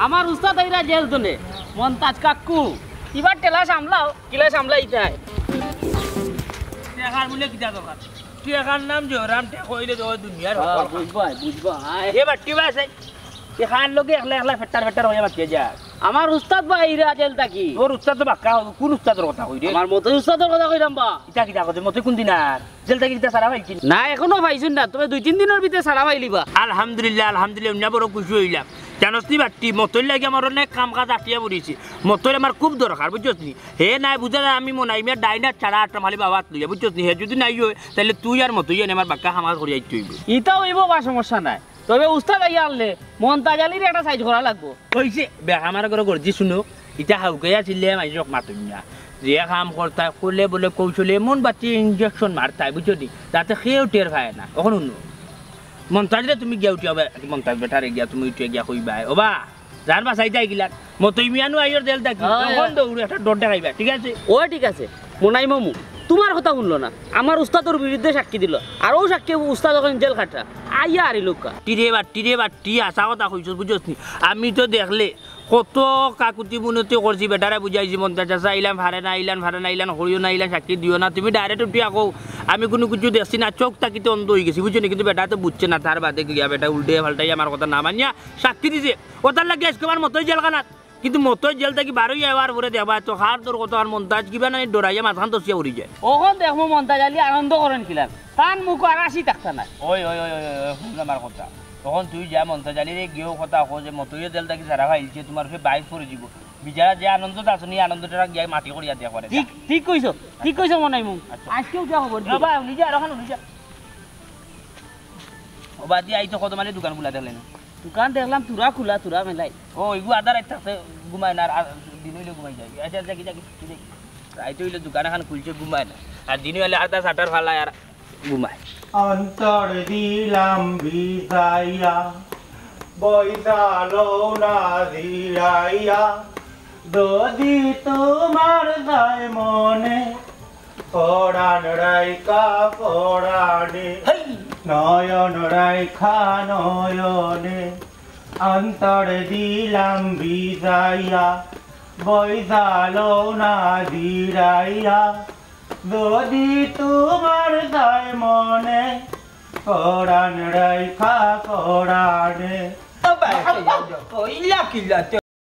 আমার উস্তাদ আইরা জেল তোলে মন্তাজ কাকু এবার টেলা সামলাও কিলা সামলাই যায় টেকার বলে কিটা দরকার টেকার নাম জোরাম টেক হইলে তো দুনিয়ার বুঝবা এ বাটি বাসে টেকার লগে একলা একলা ফেটার ফেটার হয়ে বাকি যা আমার উস্তাদ বা আইরা জেল থাকি তোর উস্তাদ তো বাক্কা কোন উস্তাদের কথা কই রে আমার মতো উস্তাদের কথা কইরাম বা ইটা কিটা কথা মতে কোন দিন আর জেল থেকে কিটা সারা পাইছি না এখনো পাইছুন না তবে 2-3 দিনের ভিতরে সারা পাইলিবা আলহামদুলিল্লাহ অন্য বড় খুশি হইলাম জানোস নি বাটি মতর লাগে আমার অনেক কাম কাজ আটিয়া পড়েছি মতর আমার খুব দরকার বুঝছস নি হে নাই বুঝা না আমি মনে আমি ডাইনার ছাড়া আটটা মালি বাবা লইয়া বুঝছস নি হে যদি নাই হয় তাহলে তুই আর মতই আমার বাক্কা হামাজ করি আইতে হইবে ইটা হইব বা সমস্যা নাই তবে উস্তাদ আইয়া আনলে মন্তাজালির একটা সাইজ করা লাগবো কইছে বেক আমার ঘরে গর্জি শুনো ইটা হাউকে আছিলে মাইজক মাতুন না যে কাম করতা করলে বলে কৌশলে মন বাচ্চি ইনজেকশন মারতাই বুঝছো নি যাতে খেয়েও টের পায় না কখন শুনো মন্তাজরে তুমি গিয়া উঠি হবে মন্তাজ বেটারে গিয়া তুমি উঠে গিয়া কইবা ওবা যার বাসাই যাই গিলা মতই মিয়ানো আইর দেল থাকি তখন দৌড়ে একটা ডর দেখাইবা ঠিক আছে ও ঠিক আছে মোনাই মামু তোমার কথা শুনলো না আমার উস্তাদর বিরুদ্ধে সাক্ষী দিল আর ও সাক্ষী উস্তাদ ওখানে জেল খাটা আইয়া আরি লোকা টিরে টি আসা কথা কইছস বুঝছস নি আমি তো দেখলে কত কাকুতি মুনতি করছি বেটারে বুঝাইছি মন্তাজ আসা ইলাম ভারে না ইলান হরিও না ইলান সাক্ষী দিও না তুমি ডাইরেক্ট উঠি আকো আমি কোনো কিছু দেখছি না চোখ তাকিতে অন্ধ হয়ে গেছি বুঝছো নি কিন্তু বেটা তো বুঝছে না তার বাদে গিয়া বেটা উল্টে পাল্টাই আমার কথা না মানিয়া সাক্ষী দিছে ওটার লাগে আজকে আমার মতোই জেলখানাত কিন্তু মতোই জেল থেকে বারোই আবার পরে দেখবা তো হার তোর কত আর মন্তাজ কিবা না ডরাইয়া মাথান দসিয়া উড়ি যায় ওখন দেখবো মন্তাজালি আনন্দ করেন খিলাম তার মুখ আর আসি থাকতা না ওই শুন আমার কথা তখন তুই যা মন্তাজালিরে গিয়েও কথা কো যে মতইয়ে জেল থেকে সারা ভাইছে তোমার ফে বাইক পরে যাব বিজারা যে আনন্দটা আছে নি আনন্দটা গিয়ে মাটি করিয়া দিয়া করে ঠিক কইছো মনাই মু আজকেও যা খবর বাবা নিজে আর এখন নিজে ও বাদি আই তো কত মানে দোকান খোলা দেখলেন দোকান দেখলাম তুরা খোলা তুরা মেলাই ও এগু আদার একটা ঘুমায় না আর দিন হইলে ঘুমাই যায় আচ্ছা যাকি রাইতে হইলে দোকান এখন খুলছে ঘুমায় না আর দিন হইলে আধা সাটার ফালায় আর ঘুমায় অন্তর দিলাম ভিজাইয়া বৈশালো না ধীরাইয়া যদি তোমার যায় মনে পড়ান রাইকা পড়ানে নয়ন রাইখা নয়নে অন্তর দিলাম ভিজাইয়া বৈশালো না ধীরাইয়া যদি তোমার যায় মনে পড়ান রাইখা পড়ানে কইলা কিলা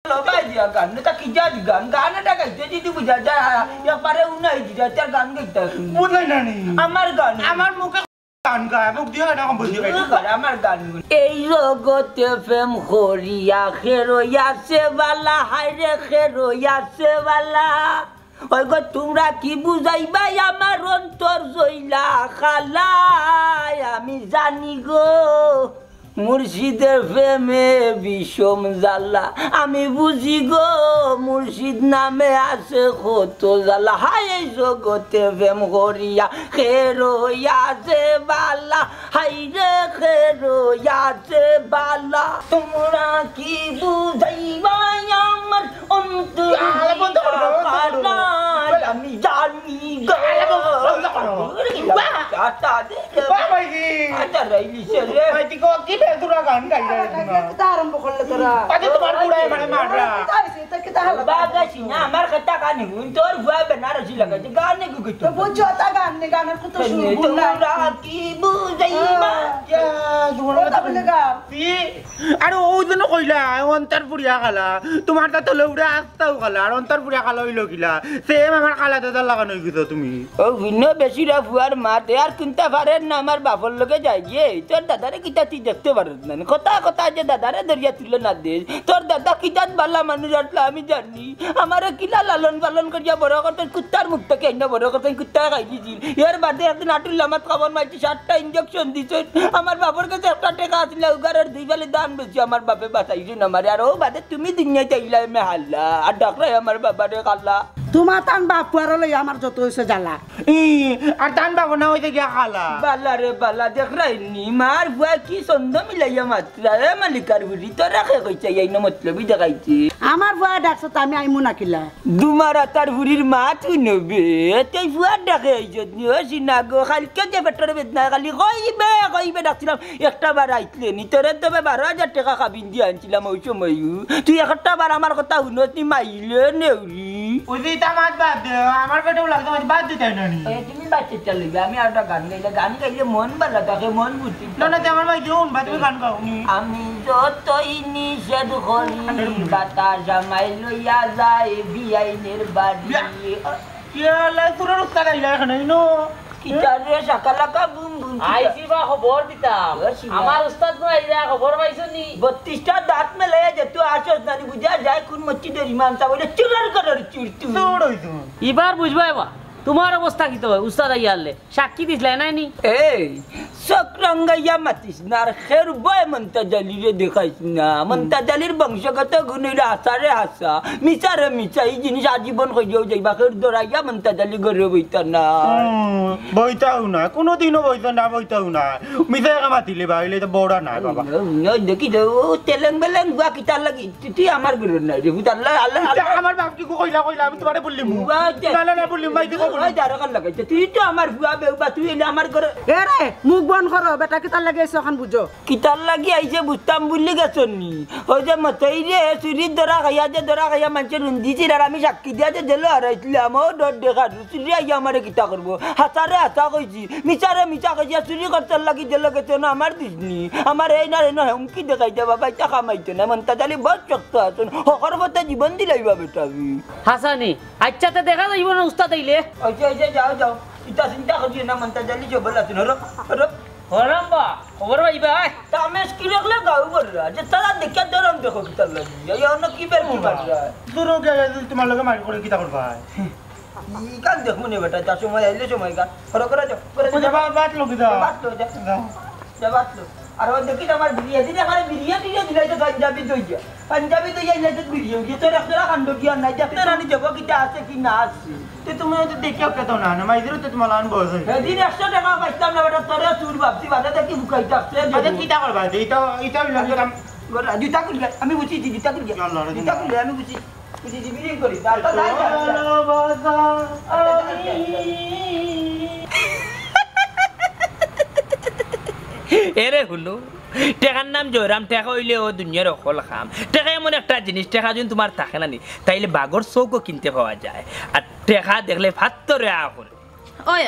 তো বাজিয়া গান তা কি জানি গানটা গাইতে যদি বুঝা যায় একবারে উনাই দিটা তার গান গাইতে বুঝলাই না নি আমার গান আমার মুখে গান গায় মুখ দিয়ে না বুঝি গাই আমার গান এই জগতে প্রেম করিয়া খেরইয়াছে বালা হায়রে খেরইয়াছে বালা ওই গো তোমরা কি বুঝাইবাই আমার অন্তর জইলা খালাই আমি জানি গো মুর্শিদের প্রেমে বিষম জ্বালা আমি বুঝি গো মুর্শিদ নামে আছে কত জ্বালা হায় জগতে প্রেম করিয়া খেরইয়াছে বালা হাইরে খেরইয়াছে বালা তোমরা কি বুঝাইবাই আমার অন্তর আমি জানি গো আচ্ছা রাইলি রে তোরা গান গাই আরম্ভ করলে তোরা তোমার বুড়াই মানে মাররা বাগাসি না আমার কথা গান তোর ভুয়া বেনারসি লাগাছে গান গুগি তো বুঝছো তা গানের কত সুর তোমরা কি বুঝাইবা কথা বলে গান আরে ও যেন কইলা অন্তর পুরিয়া খালা তোমার তা তলে উড়ে আসতাও খালা আর অন্তর পুরিয়া খালা হইল কিলা সেম আমার খালা দাদা লাগানো হইছো তুমি ও ভিন্ন বেশি রা ভুয়ার মাতে আর কিনতে পারেন না আমার বাপর লগে যাই গিয়ে তোর দাদারে কিতা তুই দেখতে পারেন না কথা যে দাদারে দরিয়া তুলে না দে তোর দাদা কিতাত বালা মানুষ আসলে আমি জানি আমার কিলা লালন পালন করিয়া বড় করতে কুত্তার মুখ থেকে এনে বড় করতে কুত্তা খাই দিছিল এর বাদে একদিন আটুল আমার খবর মাইছি 7টা ইনজেকশন দিছে আমার বাপর কাছে একটা টাকা আছিল উগারের দুই বেলে দাম বেশি আমার বাপে বাঁচাইছে না আমার আর ও বাদে তুমি দুনিয়া চাইলা মে হাল্লা আর ডাকরা আমার বাবারে কাল্লা তোমার তান বাপুয়ার লই আমার যত হয়েছে জ্বালা আর দান পাবো না হইতে গিয়া খালা বালা রে বালা দেখ রাইনি মার বুয়া কি ছন্দ মিলাইয়া মাত্রা এ মালিকার বুড়ি তো রাখে কইছে এই না মতলবই দেখাইছে আমার বুয়া ডাকছে তো আমি আইমু নাকিলা দুমারা তার বুড়ির মা তুই নবে তুই বুয়া ডাকে আইছত নি হসি না গো খালি যে পেটরে বেদনা খালি কইবে ডাকছিলাম একটা বার আইতলে নি তোরে তবে 12,000 টাকা খাবিন দিয়ে আনছিলাম ওই সময় তুই একটা বার আমার কথা শুনত নি মাইলে নেউরি ওই যে তা মাছ বাদ দে আমার পেটেও লাগতো মাছ বাদ দিতে না নি তুমি বাচ্চা চালিবে আমি একটা গান গাইলে মন ভালো থাকে মন বুঝি না না আমার ভাই দিউন বা তুমি গান গাওনি আমি যতই নিষেধ করি বাতাস আমায় লইয়া যায় বিআইনের বাড়ি কেলা তোর উস্তাদ আইলা এখানে নো কিতারে সাকালাকা বুম বুম আইছি বা খবর দিতাম আমার উস্তাদ নো আইরা খবর পাইছো নি 32টা দাঁত মেলে যে তুই আসছ না বুঝা যায় কোন মসজিদের ইমাম সাহেব বলে চুরার করার চুরতু তোর হইতো এবার বুঝবা এবার তোমার অবস্থা কি তো উস্তাদ আইয়ালে সাক্ষী দিছলাই নাই নি এই সকরঙ্গাইয়া মাতিস না আর খের বয় মন্তাজালিরে দেখাইস না মন্তাজালির বংশগত গুণের আসারে হাসা মিচারে মিচা এই জিনিস আজীবন হইয়াও যাইবা খের দরাইয়া মন্তাজালি ঘরে বইতা না বইতাও না কোনোদিনও বইতো না বইতাও না মিশে মাতিলে বাইলে তো বড়া না বাবা দেখি তেলেং বেলেং বুয়া কিতার লাগি তুই আমার ঘরে নাই রে বুঝার আল্লাহ আমার বাপ কি কইলা কইলা আমি তোমারে বললি না না না বললি ভাই দেখো ওই দারকার লাগাইছে তুই তো আমার বুয়া বেউবা তুই এনে আমার ঘরে এ রে মুখ বন করো বেটা কিতার লাগে এসে এখন বুঝো কিতার লাগি আইছে বুঝতাম বললি গেছন নি ওই যে মতই রে চুরির ধরা খাইয়া মানুষের রুন্দিছিল আর আমি সাক্ষী দিয়া যে জেলো হারাইছিলাম ও ডর দেখা চুরি আইয়া আমারে কিতা করবো হাসারে হাসা কইছি মিচারে মিচা কইয়া চুরি করতে লাগি জেলো গেছে না আমার দিসনি আমার এই না হুমকি দেখাইতে বাবা এটা কামাইতে না মন তাজালি বহুত শক্ত আছেন হকর কথা জীবন দিলাইবা বেটা হাসানি আচ্ছাতে দেখা যাইব না উস্তাদ আইলে ওই যাও ইটা চিন্তা করছি না মন তাজালি জবল আছেন হরো হরাম্বা খবর পাইবা তামেশ কি রাখলে গাও বলরা যে তারা দেখে দরম দেখো কি তার লাগি এই অন্য কি বের কি বাজরা দূর গেলে তোমার লগে মার করে কিতা করবা ই কান দেখ মনে বেটা যা সময় আইলে সময় গা করে যাও করে ওই যাবা বাত লোক দাও বাতলো যা বাতলো আর ওই দেখি আমার বিরিয়ানি আমার বিরিয়ানি দিলাই তো পাঞ্জাবি দইয়া ইলাই তো বিরিয়ানি তো রাখলা কান্ড কি আর নাই দেখতে রানি যাব কিটা আছে কি না আছে তে তুমি তো দেখিও কেতো না না মাইদের তো তোমার আন বস এদিন 100 টাকা পাইতাম না বেটা তোরে চুর ভাবছি বাদে দেখি বুকাইতে আসছে আচ্ছা কিতা করবা এটা লাগলাম জুতা করি আমি বুঝি জুতা করি আমি বুঝি বিরিয়ানি করি তারপর এরে হলো টেকার নাম জয়রাম টেকা হইলে ও দুনিয়ার অকল খাম টেকা এমন একটা জিনিস টেকা যদি তোমার থাকে না নি তাইলে বাগর চৌকও কিনতে পাওয়া যায় আর টেকা দেখলে ফাত্তরে আহল ওই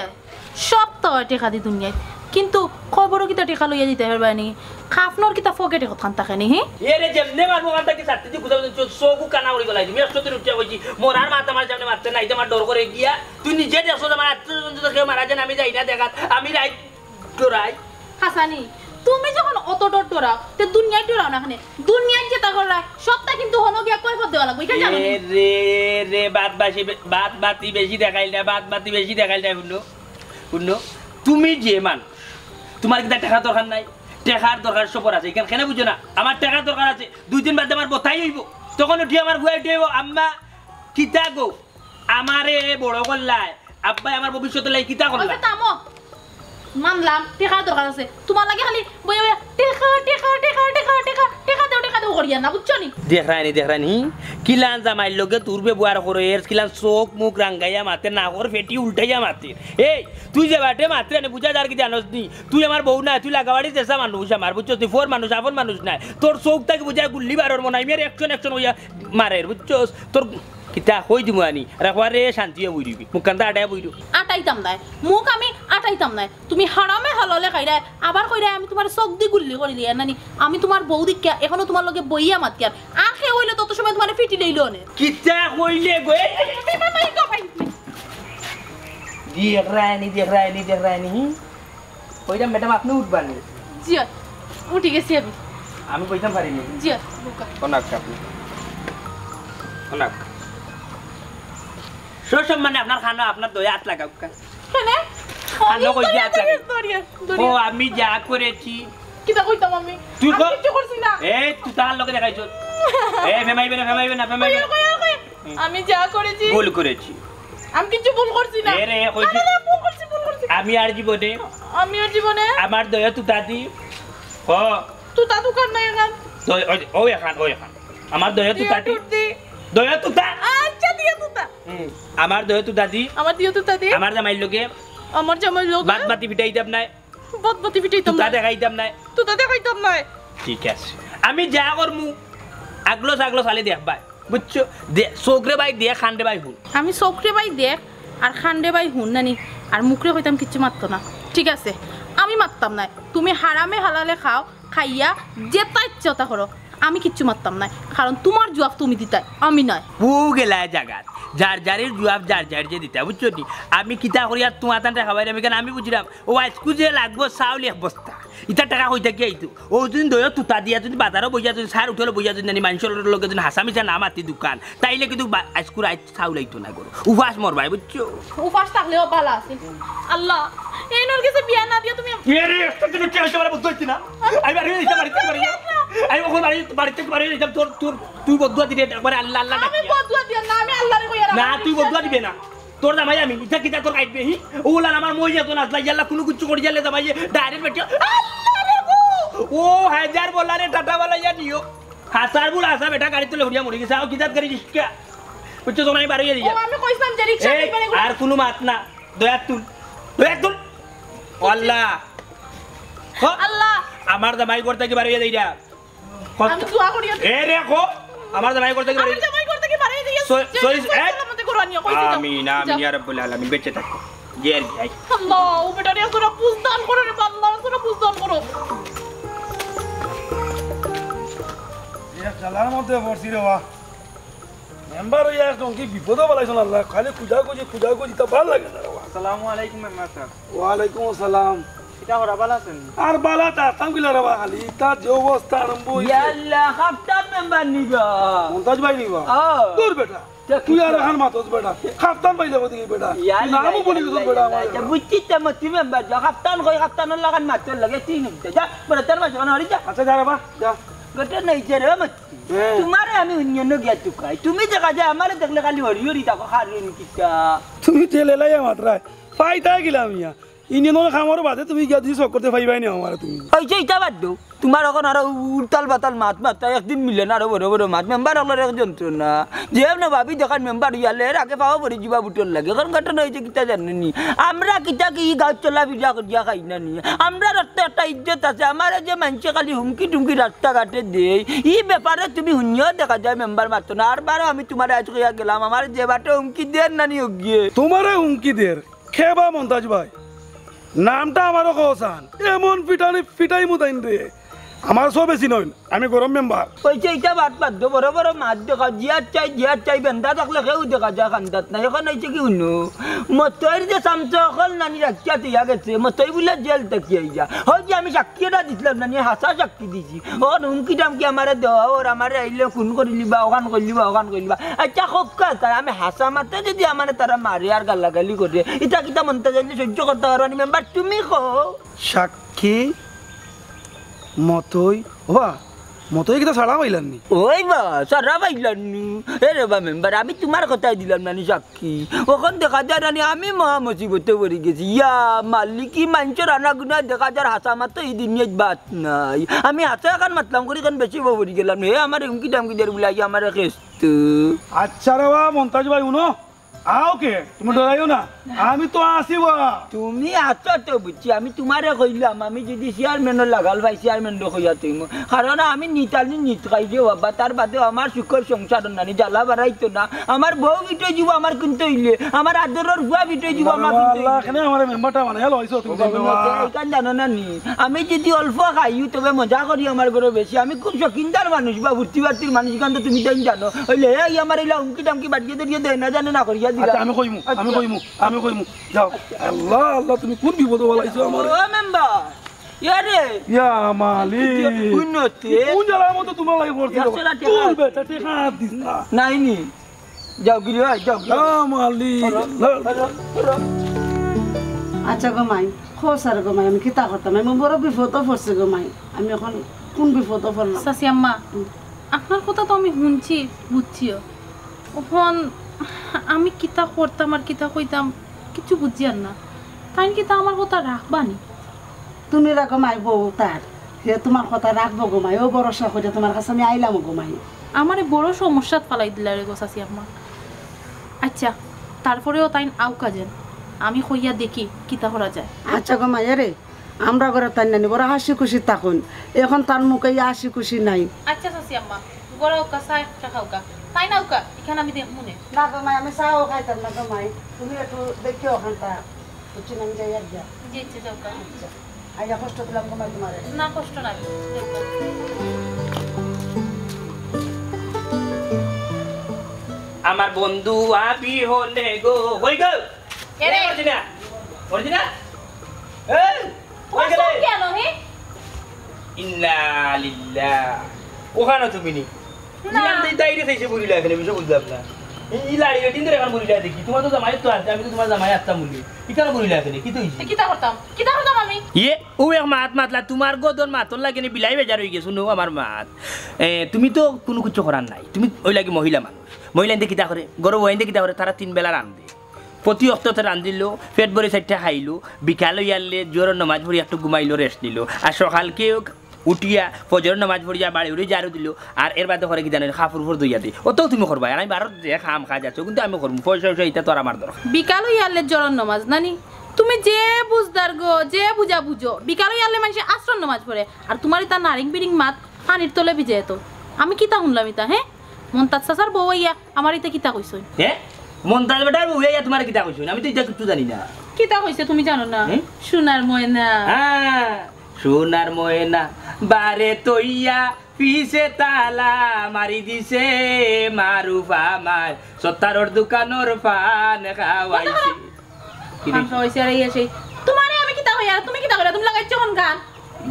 সব তো টেকা দি দুনিয়ায় কিন্তু খবরও কিতা টেকা লইয়া দিতে পারবা নি খাফনর কিতা ফকেটে কথান থাকে নি হে এরে যেমনে মারবো কান্তা কি সাথে দি গুদাম চৌকু কানা উড়ি গলাই তুমি 100 উঠে কইছি মোর আর মাথা মার সামনে মারতে নাই তোমার ডর করে গিয়া তুই নিজে দেখছ আমার আত্মজন্ত কেউ মারা যায় আমি যাই না দেখাত আমি রাই ডরাই হাসানি তুমি যখন অত ডর ডরাও তে দুনিয়ায় ডরাও না খানে দুনিয়ায় যেটা করলা সবটা কিন্তু হনো গিয়া কই পদ দেওয়া লাগবে এটা জানো রে বাতি বেশি দেখাইল না বাতি বেশি দেখাইল না শুনো তুমি যে মান তোমার কি টাকা দরকার নাই টাকার দরকার সবর আছে এখানে কেন বুঝো না আমার টাকার দরকার আছে 2 দিন বাদে আমার বতাই হইব তখন উঠি আমার ভুয়াই দেব আম্মা কিতা গো আমারে বড় করলাই আব্বা আমার ভবিষ্যতে লাই কিতা করলা ওই তামো মানলাম টাকা দরকার আছে তোমার লাগে খালি বইয়া বইয়া টাকা দাও করিয়া না বুঝছো নি দেখ রানি কিলান জামাই লগে তোর ব্যবহার করে এর কিলান চোখ মুখ রাঙ্গাইয়া মাতে না কর ফেটি উল্টাইয়া মাতে এই তুই যে বাটে মাত্রে নে বুঝা যার কি জানোস নি তুই আমার বউ না তুই লাগাবাড়ি চেষ্টা মানুষ আমার বুঝছো তুই ফোর মানুষ আপন মানুষ নাই তোর চোখ তাকে বুঝায় গুল্লি বারর মনে মেয়ের একশন হইয়া মারের বুঝছোস তোর কিতা কই দিমু আনি রাখবারে শান্তি বই দিবি মুখ কান্দা আটাই বই দিও আটাইতাম নাই মুখ আমি আটাইতাম নাই তুমি হারামে হাললে খাইরা আবার কইরা আমি তোমার চোখ দি গুল্লি করিলি নানি আমি তোমার বউ দিকে এখনো তোমার লগে বইয়া মাতি আর আখে হইলে তত সময় তোমার ফিটি লইলো নে কিতা কইলে গই দেখ রানি কইরা ম্যাডাম আপনি উঠবানি জি উঠি গেছি আমি কইতাম পারিনি জি বুকা অনাক আপনি অনাক সম্মানে আপনার খানা আপনার দয়া হাত লাগাও কেনে খানা কই যা ও আমি যা করেছি কিটা কইতাম আমি তুই কিছু করছি না তুই তার লগে দেখাইছ ফেমাইবে না আমি যা করেছি ভুল করেছি আমি কিছু ভুল করছি না এ রে, কইছি। না, না, না, ভুল করছি আমি আর জীবনে আমি ওর জীবনে আমার দয়া তুতা দি হ তুই তা দোকান নাই এখান ও এখান আমার দয়া তুতা দি দয়া তুতা আচ্ছা দিয়ে তুতা আমার দয়া তুতা দি আমার দিয়ে তুতা দে আমার জামাইর লোকে আমার জামাই লোক বাদ বাতি পিটাইতাম নাই বদবতি পিটাইতাম তুতা না দেখাইতাম নাই তুতা দেখাইতাম না ঠিক আছে আমি যা করমু আগলো সাগলো চালি দেখবা বুঝছো চোখরে বাই দিয়ে খান্ডে বাই হুন আমি চোখরে বাই দেখ আর খান্ডে বাই হুন নানি আর মুখরে কইতাম কিচ্ছু মারতো না ঠিক আছে আমি মারতাম না তুমি হারামে হালালে খাও খাইয়া যেটা ইচ্ছা করো আমি কিচ্ছু মারতাম না কারণ তোমার জবাব তুমি দিতাই আমি নয় বু গেলা জাগাত যার যারের জবাব যার যার যে দিতা বুঝছো নি আমি কিতা করি আর তোমার টাকা খাবাই আমি কেন আমি বুঝলাম ও আজকু যে লাগবো চাউল এক বস্তা ইটা টাকা হই থাকি আইতো ও যদি দয়া তুতা দিয়া যদি বাজারও বইয়া যদি সার উঠলে বইয়া যদি জানি মানুষের লগে যদি হাসামিছা না মাতি দোকান তাইলে কিন্তু আজকুর আজ চাউল আইতো না করো উপাস মরবাই বুঝছো উপাস থাকলেও ভালো আছে আল্লাহ এই নর কাছে বিয়া না দিয়া তুমি এরে একটা দিন কি হইছে বলে বুঝতে না আমি বাড়ি দিতে বাড়িতে পারি আমি ওখানে বাড়িতে পারি তোর তোর তুই বদুয়া দিবি একবারে আল্লাহ আল্লাহ আমি বদুয়া দিয়া না আমি আল্লাহরে কইরা না তুই বদুয়া দিবে না তোর জামাই আমি ইটা কিটা তোর কাটবে হি ওলা আমার মই যেত না আল্লাহ আল্লাহ কোনো কিছু করে যালে জামাই ডাইরেক্ট বেটি আল্লাহ রে ও হাজার বলারে টাটা वाला या নিও হাসার বুল আসা বেটা গাড়ি তুলে হরিয়া মরি গেছে আও কিদাত করি রিস্কা বুঝছো তোমরা বাড়ি গিয়ে ও আমি কইছিলাম যে রিকশা এই দিবেন আর কোনো মাত না দয়া তুল আল্লাহ আল্লাহ আমার জামাই করতে কি বাড়ি যাইরা আমি দোয়া করি এ রেখো আমার জামাই করতে কি বাড়ি আমি জামাই করতে কি বাড়ি দিয়া সরি সালামতে কোরআনিয়া কইছি আমিন আমিন ইয়া রাব্বুল আলামিন বেঁচে থাকো জের ভাই আল্লাহ ও বেটারে তোরা বুঝদান করো রে আল্লাহ তোরা বুঝদান করো খেলার মধ্যে পড়ছি রে বা মেম্বার হইয়া একদম কি বিপদও বলাইছ আল্লাহ খালি খুঁজা খুঁজি তা ভালো লাগে না রে বা আসসালামু আলাইকুম মেম্বার সাহেব ওয়ালাইকুম আসসালাম কিটা করা ভালো আছেন আর বালা তাতাম গিলা রে বা খালি তার যে অবস্থা আরম্ভ হইছে ইয়াল্লা খাপটার মেম্বার নিবা মন্তাজ ভাই নিবা তোর বেটা তুই আর এখন মাতস বেটা খাপতান পাইলে বদি বেটা নামও বলি তোর বেটা আমার বুঝছি তেমন তুমি মেম্বার যা খাপটান কই খাপটানের লাগান মাত্র লাগে তিন যা বড় তার মাঝে হরি যা আচ্ছা যা রে বা যা গটা নাই যে রে মত তোমারে আমি অন্য গিয়া চুকাই তুমি দেখা যায় আমারে দেখলে খালি হরি হরি তাকো খারিন কিটা তুমি তেলে লাইয়া মাত্রায় ফাইতা গিলাম ইয়া ইঞ্জিনের খামার বাদে তুমি গিয়া দিছ করতে পাইবাই না আমার তুমি হইছে ইটা বাদ দাও তোমার এখন আরো উড়তাল বাতাল মাত মাত একদিন মিলে না আরো বড় বড় মাত মেম্বার হলার এক যন্ত্রণা যে না ভাবি দেখান মেম্বার ইয়ালে আগে পাওয়া পরে যাবা বুটল লাগে কারণ ঘটনা হয়েছে কিতা জানেনি আমরা কিতা কি গাঁও চলা বিজা করিয়া খাই না নি আমরা রাস্তা একটা ইজ্জত আছে আমার যে মানুষে খালি হুমকি টুমকি রাস্তাঘাটে দেয় এই ব্যাপারে তুমি শুনিও দেখা যায় মেম্বার মাত্র না আর বারো আমি তোমার আজ কইয়া গেলাম আমার যে বাটে হুমকি দেন না নি গিয়ে তোমারে হুমকি দের খেবা মন্তাজ ভাই নামটা আমারও কসান এমন পিটাই মুতাইন রে আমার সব বেশি নয় আমি গরম মেম্বার কইছে এটা বাদ বাদ দো বড় বড় মাছ দেখা জিয়ার চাই বেন্দা থাকলে কেউ দেখা যায় খান্দাত না এখন হয়েছে কি শুনো মতইর যে চামচ অকল নানি রাখিয়া দিয়া গেছে মতই বলে জেল তাকিয়ে যা হয় যে আমি সাক্ষী এটা দিছিলাম নানি হাসা সাক্ষী দিছি ও হুমকি টামকি আমার দেওয়া ওর আমার আইলে খুন করিলি বা ওখান করলি বা ওখান করলি বা আচ্ছা খোকা তাই আমি হাসা মাতে যদি আমার তারা মারে আর গালাগালি করে এটা কিতা মনটা যাইলে সহ্য করতে পারো মেম্বার তুমি খো সাক্ষী মতই ওবা মতই কিতা ছাড়া পাইলানি ওই বা সারা পাইলানি এ রে বা মেম্বার আমি তোমার কথাই দিলাম নানি সাক্ষী ওখান দেখা যায় নানি আমি মহা মুসিবতে পড়ে গেছি ইয়া মালিকি মানুষের আনাগুনা দেখা যায় হাসা মাত্র এই দিন বাত নাই আমি হাসা এখন মাতলাম করি কারণ বেশি পড়ে গেলাম হে আমার হুমকি টামকি দের বলে আমার খেস্ত আচ্ছা রে বা মন্তাজ ভাই উনো আও কে তুমি ডরাইও না আমি তো আসিব তুমি আছো তো বুঝছি আমি তোমারে কইলাম আমি যদি চেয়ারম্যানের লাগাল ভাই চেয়ারম্যান কইয়া তুমি কারণ আমি নিতালি নিত খাই যে বাবা তার বাদে আমার সুখের সংসার নানি জ্বালা বাড়াইতো না আমার বউ বিটে যাব আমার কিন্তু হইলে আমার আদরের বুয়া বিটে যাব আমার আল্লাহ কেনে আমার মেম্বারটা মানে হলো হইছো তুমি এইখান জানো না নি আমি যদি অল্প খাইও তবে মজা করি আমার ঘরে বেশি আমি খুব শকিনদার মানুষ বা ভর্তি বার্তির মানুষ কান তো তুমি তাই জানো হইলে এই আমার এলা হুমকি টামকি বাড়িয়ে দিয়ে দেয় না জানে না করিয়া দিলা আমি কইমু যাও আল্লাহ আল্লাহ তুমি কোন বিপদ বলাইছো আমার ও মেম্বার ইয়ারে ইয়া মালিক উন্নতি কোন জায়গার মতো তোমার লাগে পড়ছিল তোর বেটা টেকা দিস না নাই নি যাও গিরি যাও ইয়া মালিক আচ্ছা গো মাই খোসার গো মাই আমি কিতা করতাম আমি বড় বিপদ পড়ছে গো মাই আমি এখন কোন বিপদ পড়লাম সাসি আম্মা আপনার কথা তো আমি শুনছি বুঝছিও এখন আমি কিতা করতাম আর কিতা কইতাম কিছু বুঝি আর না তাই কিতা আমার কথা রাখবানি তুমি রাখো মাই বউ তার সে তোমার কথা রাখবো গো মাই ও ভরসা করে তোমার কাছে আমি আইলাম গো মাই আমারে বড় সমস্যাত ফালাই দিলা রে গো চাচি আম্মা আচ্ছা তারপরেও তাই আউকা যেন আমি কইয়া দেখি কিতা করা যায় আচ্ছা গো মাই রে আমরা ঘরে তাই নানি বড় হাসি খুশি থাকুন এখন তার মুখে হাসি খুশি নাই আচ্ছা চাচি আম্মা গড়া উকা চাই খাওকা তাই না উকা এখানে আমি দেখবো নে না গো মাই আমি চাও খাইতাম না গো মাই তুমি একটু দেখিও ওখানটা বুঝছি না আমি যাই আর যা জি ইচ্ছে যাওকা আইয়া কষ্ট দিলাম গো মাই তোমার না কষ্ট না যাওকা। আমার বন্ধু আবি হলে গো কই গো এরে অর্জিনা অর্জিনা এই কই গেলে কেন হে ইন্না লিল্লাহ ওখানে তুমি নি না। না তাইরে তাইছে বুড়িলা এখানে বিষয় বুঝলাম না এই লাড়ি দিন ধরে এখন বুড়িলা দেখি তোমার তো জামাই তো আছে আমি তো তোমার জামাই আসতাম বলি এখানে বুড়িলা এখানে কি তো হইছে কিতা করতাম আমি ইয়ে ও এক মাত মাতলা তোমার গদন মাতন লাগে নি বিলাই বেজার হয়ে গেছো নো আমার মাত তুমি তো কোনো কিছু করার নাই তুমি ওই লাগে মহিলা মানুষ মহিলা ইন্দে কিতা করে গরম ওয়াইন্দে কিতা করে তারা 3 বেলা রান্ধে প্রতি অক্ততে রান্ধিল পেট ভরে 4টা খাইলো বিকালে ইয়ালে জোর নামাজ পড়ি একটু ঘুমাইলো রেস্ট নিল আর সকালকে উঠিয়া ফজর নামাজ পড়িয়া বাড়ি উড়ে জারু দিল আর এর বাদে করে কি জানেন কাপড় ফোর দইয়া দিই ওটাও তুমি করবা আর আমি ভারত যে খাম খা যাচ্ছ কিন্তু আমি করবো পয়সা পয়সা এটা তো আর আমার দরকার বিকাল ইয়ালে জরন নামাজ নানি তুমি যে বুঝদার গো যে বুঝা বুঝো বিকাল ইয়ালে মানুষ আশ্রম নামাজ পড়ে আর তোমার তা নারিং বিরিং মাত পানির তলে ভিজে তো আমি কিতা শুনলাম ইতা হ্যাঁ মন্তাজ চাচার বউ ইয়া আমার ইতা কিতা কইছ হ্যাঁ মন্তাজ বেটার বউয়া তোমার কিতা কইছো আমি তো এটা কিছু জানি না কিতা কইছে তুমি জানো না সোনার ময়না হ্যাঁ সোনার ময়না বারে তৈয়া পিছে তালা মারি দিছে মারুফা মার সত্তারর দোকানর পান খাওয়াইছে পান খাওয়াইছে আর ইয়া সেই তোমারে আমি কিতা কই আর তুমি কিতা কইরা তুমি লাগাইছো কোন গান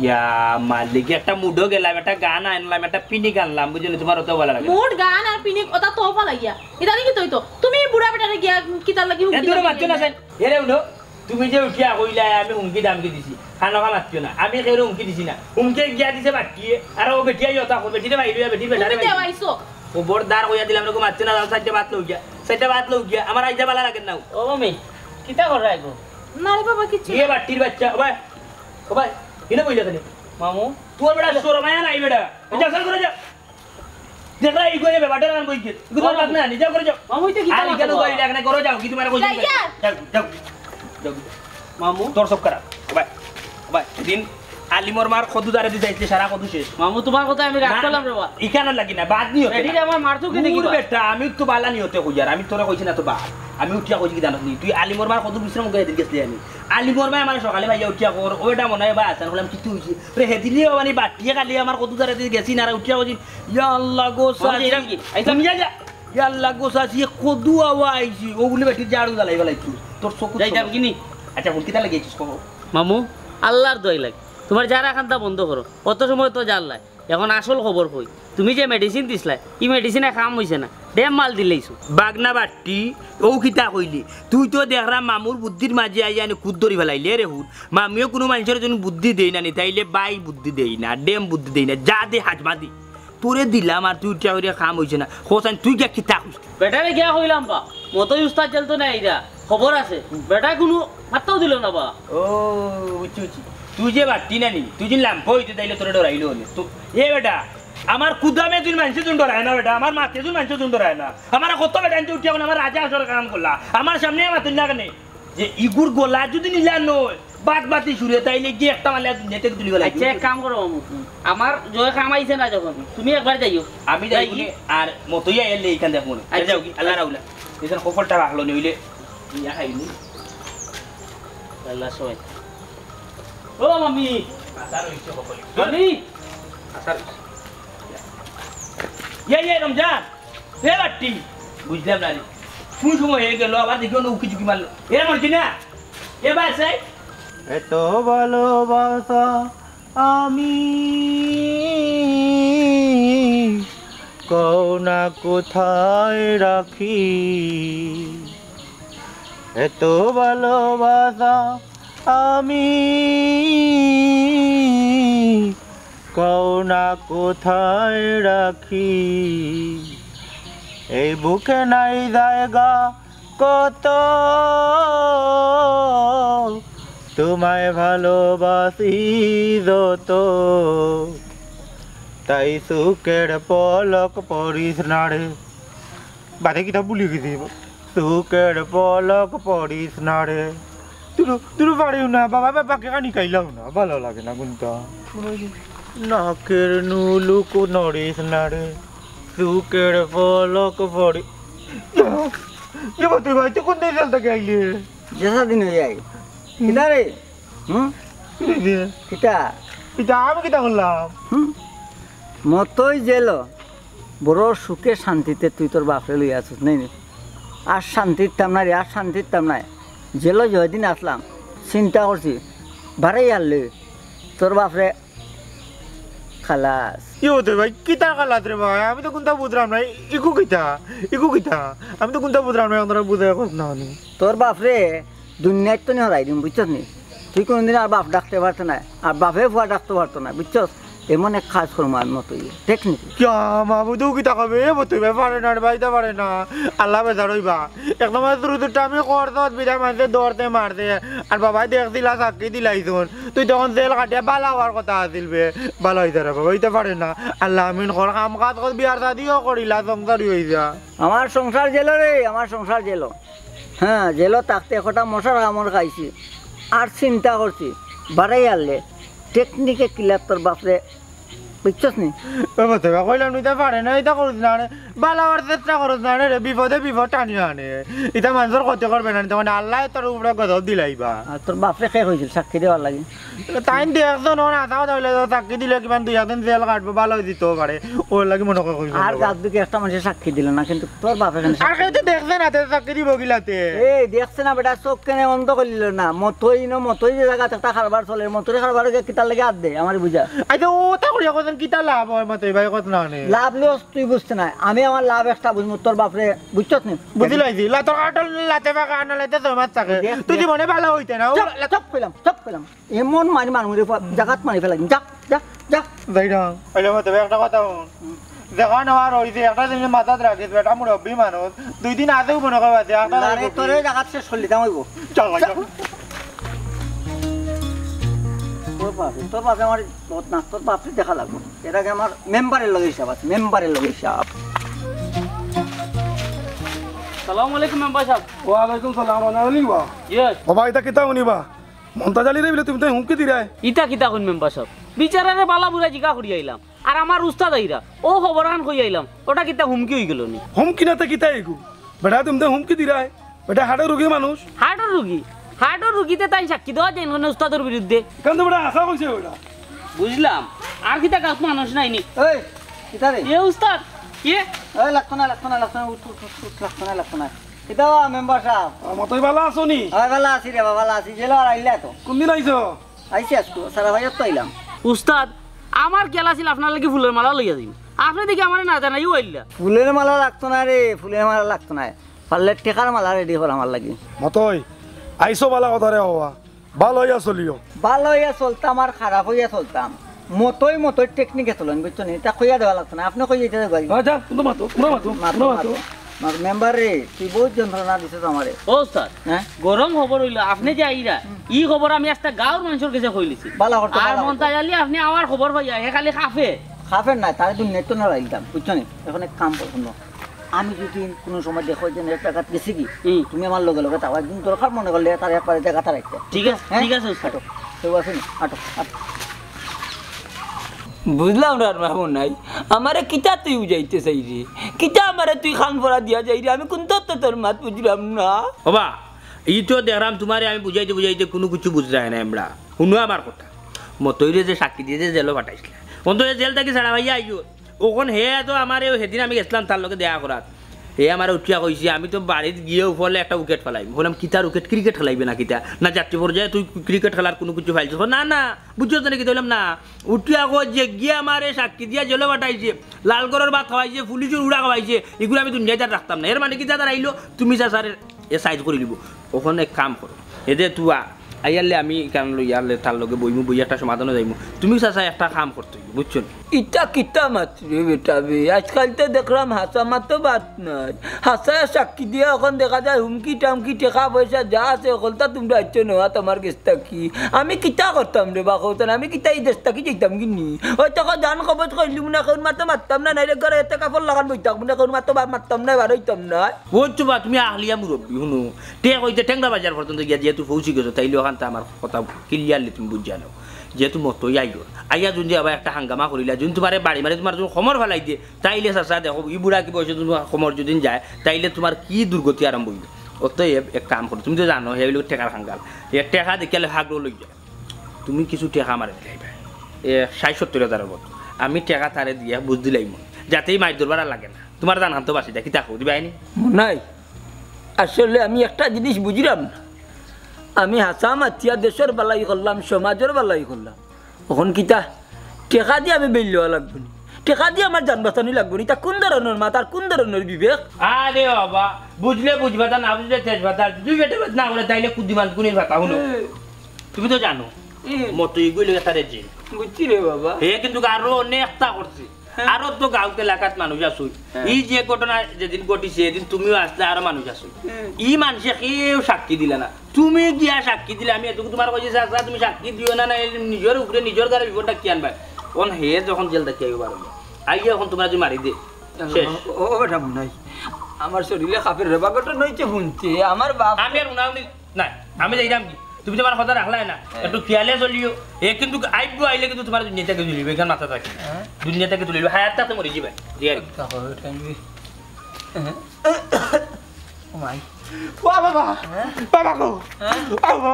ইয়া মালিক একটা মুডো গেলাম একটা গান আনলাম একটা পিনি গানলাম বুঝলি তোমার অত ভালো লাগে মোট গান আর পিনি ওটা তো ফালাইয়া এটা কি তইতো তুমি বুড়া বেটারে গিয়া কিতা লাগি এ দূরে মারছো না সেন এরে উনো তুমি যে উঠিয়া কইলা আমি হুমকি দামকি দিছি খানা খা মারছো না আমি কেউ হুমকি দিছি না হুমকি গিয়া দিছে বাকি আর ও বেটিয়া ইয়তা কো বেটিরে বাইরে বেটি বেটারে তুমি দেওয়াইছো ও বড়দার কইয়া দিলাম রকম মারছো না সাইডে বাত লও গিয়া সাইডে বাত লও গিয়া আমার আইজা বালা লাগে না ও মামি কিতা কর রাই গো না রে বাবা কিছু এ বাটির বাচ্চা ও ভাই কিনে কইলা তুমি মামু তোর বেটা শরমায়া নাই বেটা যা চল করে যা দেখলা এই কইলে বেটার গান কইছে তুই তোর বাত না নিজে করে যাও মামু তো কিতা আর কেন কইলা এখানে করে যাও কি তোমার কইছে যাও যাও যাও মামু তোর সব খারাপ ভাই দিন আলিমর মার কদু দাঁড়ে দিয়ে যাইছে সারা কদু শেষ মামু তোমার কথা আমি রাখ করলাম রে বাবা ইখানে লাগি না বাদ নিও এডি আমার মারতো কি দেখি বেটা আমি তো বালা নিওতে কই আর আমি তোরা কইছি না তো বাদ আমি উঠিয়া কইছি কি জানাস নি তুই আলিমর মার কদু বিশ্রাম করে দিছিস আমি আলিমর মা আমার সকালে ভাইয়া উঠিয়া কর ওটা মনে হয় বা আসান বললাম কি তুই হইছে রে হেদিলি মানে বাটিয়া কালি আমার কদু দাঁড়ে দিয়ে গেছি না উঠিয়া কইছি ইয়া আল্লাহ গো সাজি তুমি যা যা ইয়া আল্লাহ গো সাজি কদু আওয়াইছি ওগুলি বেটি জাড়ু জ্বালাই ফেলাইছি তোর চোখ যাইতাম কিনি আচ্ছা কোন কিতা লাগিয়েছিস কহ মামু আল্লাহর দয় লাগে তোমার যারা খান্তা বন্ধ করো অত সময় তো জানলাই এখন আসল খবর কই তুমি যে মেডিসিন দিছলাই ই মেডিসিনে কাম হইছে না ডেম মাল দিলেইছো বাগনা বাটি ও কিতা কইলি তুই তো দেখরা মামুর বুদ্ধির মাঝে আই জানি কুদ ধরি ফেলাইলে রে হুদ মামিও কোনো মানুষের জন্য বুদ্ধি দেই না নি তাইলে বাই বুদ্ধি দেই না ডেম বুদ্ধি দেই না যা দে হাজমা দি তোরে দিলাম আর তুই উঠা করিয়া কাম হইছে না হোসান তুই গিয়া কিতা কইস বেটারে গিয়া কইলাম বা মতই উস্তাদ চলতো না এইটা খবর আছে বেটা কোনো মাত্রাও দিল না বা ও বুঝছি বুঝছি তুই যে বাটি না নি তুই যে লাম্প হইতে তাইলে তোরে ডরাইলো নে তো এ বেটা আমার কুদামে তুই মানুষের জন্য ডরায় না বেটা আমার মাতে তুই মানুষের জন্য ডরায় না আমার কত বেটা আনতে উঠিয়া আমার রাজা আসর কাম করলা আমার সামনে আমার তুই না কেন যে ইগুর গোলা যদি নিলা নয় বাদ বাতি সুরে তাইলে গিয়ে একটা মালে নেতে তুলি গেল আচ্ছা এক কাম করো মামু আমার জয় কাম আইছে না যখন তুমি একবার যাইও আমি যাই আর মতই আইলে এইখান দেখো না যাও কি আল্লাহ রাউলা এখানে কপালটা রাখলো নইলে ইয়া খাইনি আল্লাহ সবাই ও মামি আসার হইছে কপাল মামি আসার ইয়া রমজান এ বাটি বুঝলাম না রে কোন সময় হয়ে গেল আবার দেখিও না উকি ঝুঁকি মারলো এরা মরছি না এ বাসাই এত ভালোবাসা আমি কোনা কোথায় রাখি এত ভালোবাসা আমি কোনা কোথায় রাখি এই বুকে নাই জায়গা কত তোমায় ভালোবাসি যত তাই সুখের পলক পড়িস না রে বাদে কিটা ভুলে গেছি সুখের পলক পড়িস না রে তুই পারিও না বাবা বাবাকে কানি খাইলাও না ভালো লাগে না কোনটা নাকের নুলুক নড়িস না রে সুখের পলক পড়ি তুই ভাই তুই কোন দেশ থেকে আইলি যেসা দিন হয়ে যায় কিনা রে কিটা পিতা আমি কিটা করলাম মতই জেল বড় সুখে শান্তিতে তুই তোর বাপরে লই আসিস নাই আর শান্তির তাম নাই আর শান্তির তাম নাই জেল যেদিন আসলাম চিন্তা করছি বাড়াই আনলে তোর বাপরে খালাস কি হতে ভাই কিতা খালাস রে ভাই আমি তো কোনটা বুঝলাম না ইকু কিতা আমি তো কোনটা বুঝলাম না আমরা বুঝে কথা না তোর বাপরে দুনিয়ায় তো নিয়ে দিম বুঝছস নি তুই কোনদিন আর বাপ ডাকতে পারতো না আর বাপে ফুয়া ডাকতে পারতো না বুঝছস এমন এক কাজ করবো আর মতোই টেকনিক মাবুদু কিতা কবে তুই পারে না ভাইটা পারে না আল্লাহ বেজার হইবা একদম দ্রুতটা আমি করত বিদায় মাঝে দৌড়তে মারতে আর বাবাই দেখছিলা চাকরি দিলাইছুন তুই তখন জেল কাটিয়া বালা হওয়ার কথা আছিল বে ভালো হইতে রে বাবা হইতে পারে না আল্লাহ আমিন কর কাম কাজ কর বিয়ার শাদিও করিলা সংসারই হয়ে যা আমার সংসার জেল রে আমার সংসার জেল হ্যাঁ জেল থাকতে একটা মশার কামড় খাইছি আর চিন্তা করছি বাড়াই আনলে টেকনিকে কিলার তোর বাপরে বুঝছস নি কইলাম নিতে পারে না এটা করছ না বালা হওয়ার চেষ্টা করছ না রে বিপদে বিপদ টানি আনে এটা মানুষের ক্ষতি করবে না তখন আল্লাহ তোর উপরে গজব দিলাইবা আর তোর বাপরে শেষ হয়েছিল সাক্ষী দেওয়ার লাগে তাই দেখছো না আশাও তাহলে চাকরি দিলে কিমান 2 দিন জেল কাটবো ভালো দিতেও পারে ওর লাগে মনে করে আর গাছ দুকে একটা মানুষের সাক্ষী দিল না কিন্তু তোর বাপে আর কেউ তো দেখছে না চাকরি দিব গিলাতে এই দেখছে না বেটা চোখ কেনে বন্ধ করলিল না মতই যে জায়গাতে একটা খারবার চলে মতই খারবার কিতার লাগে হাত দে আমার বুঝা আচ্ছা ও তা করিয়া কথা কিতা লাভ হয় মতে ভাই কথা না লাভ লস তুই বুঝতে না আমি আমার লাভ একটা বুঝবো তোর বাপরে বুঝছস নি বুঝিলাইছি তোর কাটল লাতে বা কানা লাতে জমাত থাকে তুই জীবনে ভালো হইতে না চপ কইলাম এমন মারি মানুষ জাগাত মারি ফেলাই যা যা যা যাই না আইলে মতে একটা কথা দেখা নেওয়ার হইছে একটা জিনিস মাথাত রাখিস বেটা মুরব্বী মানুষ 2 দিন আগেও মনে করবা যে একটা তোরে জাগাত শেষ করলি দাম হইব চল তোর বাপে আমার বহুত না তোর বাপরে দেখা লাগবো এর আগে আমার মেম্বারের লগে হিসাব আছে মেম্বারের লগে হিসাব সালাম আলাইকুম মেম্বার সাহেব ওয়ালাইকুম সালাম আলাইকুম ইয়েস ও ভাই তা কিতা শুনিবা মন্তা জালি রে বলে তুমি তো হুমকি দিরাই ইটা কিতা কোন মেম্বার সাহেব বিচারারে বালা বুড়া জিকা করি আইলাম আর আমার উস্তাদ আইরা ও খবরান কই আইলাম ওটা কিতা হুমকি হই গেল নি হুমকি না তা কিতা এগু বেটা তুমি তো হুমকি দিরাই বেটা হাড়ে রোগী মানুষ হার্টের রুগীতে তাই সাক্ষী দেওয়া যায় না উস্তাদের বিরুদ্ধে কেন তো বেটা আশা কইছে ওটা বুঝলাম আর কিতা কাজ মানুষ নাইনি এই কিতা রে এ উস্তাদ কি এই লাগতো না উঠ লাগতো না কিতা মেম্বার সাহেব মতই ভালো আছো নি হয় ভালো আছি রে ভালো আছি জেল আর আইলা তো কোনদিন আইছো আইছি আজকে সারা ভাইয়ার তো আইলাম উস্তাদ আমার গেলা ছিল আপনার লাগি ফুলের মালা লইয়া দিন আপনি দেখি আমার না জানাইও আইলা ফুলের মালা লাগতো না রে ফুলের মালা লাগতো না পারলে টেকার মালা রেডি কর আমার লাগি মতই আইসো বালা কথা রে হওয়া ভালো হইয়া চলিও ভালো হইয়া চলতাম আর খারাপ হইয়া চলতাম মতই টেকনিকে চলেন বুঝছো নি তা কইয়া দেওয়া লাগতো না আপনি কই যেতে দেবেন আচ্ছা তুমি মাতো মেম্বার রে তুই বহুত যন্ত্রণা দিছিস আমারে ও স্যার হ্যাঁ গরম খবর হইলো আপনি যে আইরা ই খবর আমি একটা গাঁওর মানুষের কাছে কইলিছি ভালো করতে আর মন তাইলি আপনি আমার খবর পাইয়া হে খালি কাফে খাফের না তাই তুই নেট তো না রাইতাম বুঝছো নি এখন এক কাম করুন আমি যদি কোনো সময় দেখো যে নেট টাকা গেছি কি তুমি আমার লগে লগে তাও একদিন দরকার মনে করলে তার একবারে জায়গাটা রাখতে ঠিক আছে আটো কেউ আছে না আটো বুঝলাম না মামুন নাই আমারে কিতা তুই বুঝাইতে চাই রে কিতা আমারে তুই খান ভরা দিয়া যাই রে আমি কোন তোর মাত বুঝলাম না বাবা এই তো দেখলাম তোমারে আমি বুঝাইতে কোনো কিছু বুঝ যায় না আমরা শুনো আমার কথা মতইরে যে সাক্ষী দিয়ে যে জেল পাঠাইছিল অন্ত জেল থেকে ছাড়া ভাইয়া আইও ওখান হে তো আমার সেদিন আমি গেছিলাম তার লগে দেখা করাত হে আমার উঠিয়া কইছি আমি তো বাড়িত গিয়ে উপরে একটা উইকেট ফেলাই বললাম কিতার উইকেট ক্রিকেট খেলাইবে না কিতা না যাত্রী পর্যায়ে তুই ক্রিকেট খেলার কোনো কিছু ফাইলছ না বুঝছো তো নাকি বললাম না উঠিয়া কো যে গিয়ে আমার সাক্ষী দিয়া জেলে পাঠাইছে লালগড়ের ভাত খাওয়াইছে পুলিশের উড়া খাওয়াইছে এগুলো আমি দুনিয়াতে রাখতাম না এর মানে কি দাদা আইলো তুমি যা স্যার এ সাইজ করে দিব ওখানে এক কাম করো এদের তুই আইয়ালে আমি কারণ লইয়ালে তার লগে বইমু বই একটা সমাধানও যাইমু তুমি চাচা একটা কাম করতে হইব বুঝছো ইটা কিতা মাত্রে বেটা বে আজকাল তো দেখলাম হাসা মাত্র বাত নাই হাসায় সাক্ষী দিয়ে এখন দেখা যায় হুমকি টামকি টেকা পয়সা যা আছে ওখানটা তোমরা আচ্ছো নেওয়া তোমার কেসটা কি আমি কিতা করতাম রে বা কৌতান আমি কিতা এই দেশটা কি যাইতাম কিনি ওই টাকা জান খবর কইলি মনে কোন মাত্র মারতাম না নাইলে ঘরে এত কাপড় লাগান বইতাম মনে কোন মাত্র মারতাম না বার হইতাম না বুঝছো বা তুমি আহলিয়া মুরব্বী শুনো টেক হইতে টেংরা বাজার পর্যন্ত গিয়া যেহেতু পৌঁছি গেছো তাইলে ওখানটা আমার কথা ক্লিয়ারলি তুমি বুঝ জানো যেহেতু মতই আইও আইয়া যদি আবার একটা হাঙ্গামা করিলা যদি তোমার বাড়ি মানে তোমার যদি সমর ফেলাই দিয়ে তাইলে চাচা দেখো ই বুড়া কি বয়সে তোমার সমর যদি যায় তাইলে তোমার কি দুর্গতি আরম্ভ হইবে অতএব এক কাম করো তুমি তো জানো সেইগুলো টেকার হাঙ্গাল এ টেকা দেখিলে হাগলো লই যায় তুমি কিছু টেকা মারে দিলাইবা ৬০-৭০ মতো আমি টেকা তারে দিয়া বুঝ দিলাইম যাতেই মাছ ধরবার লাগে না তোমার জান হান্ত বাসি দেখি তাকো দিবাইনি নাই আসলে আমি একটা জিনিস বুঝলাম না আমি হাসা মাতিয়া দেশের বালাই করলাম সমাজের বালাই করলাম এখন কিতা টেকা দিয়ে আমি বেল লওয়া লাগবো নি টেকা দিয়ে আমার যান বাঁচানি লাগবো নি তা কোন ধরনের মাতার কোন ধরনের বিবেক আরে বাবা বুঝলে বুঝবা তা না বুঝলে তেজ ভাতা দুই বেটে না বলে তাইলে কুদ্দিমান কুনির ভাতা শুনো তুমি তো জানো মতো এগুলো তারে যে বুঝছি রে বাবা হে কিন্তু আরো অনেকটা করছে আরো তো গাঁও এলাকাত মানুষ আছো এই যে ঘটনা যেদিন ঘটিছে এদিন তুমিও আসলে আরো মানুষ আছো ই মানুষে কেউ সাক্ষী দিলে না তুমি গিয়া সাক্ষী দিলে আমি এটুকু তোমার কাছে চাচা তুমি সাক্ষী দিও না নিজের উপরে নিজের ঘরে বিপদটা কি আনবা কোন হে যখন জেল থাকি আইবার আইয়া এখন তোমরা যদি মারি দে শেষ ও বেটা নাই আমার শরীরে খাপের রেবা ঘটনা হয়েছে শুনছে আমার বাপ আমি আর উনাউনি নাই আমি যাইলাম কি তুমি তোমার কথা রাখলাই না একটু খেয়ালে চলিও এ কিন্তু আইবো আইলে কিন্তু তোমার দুনিয়া থেকে তুলিবে এখানে মাথা থাকি দুনিয়া থেকে তুলিবে হায়াতটাতে মরে যাবে রিয়াল বাবা বাবা গো বাবা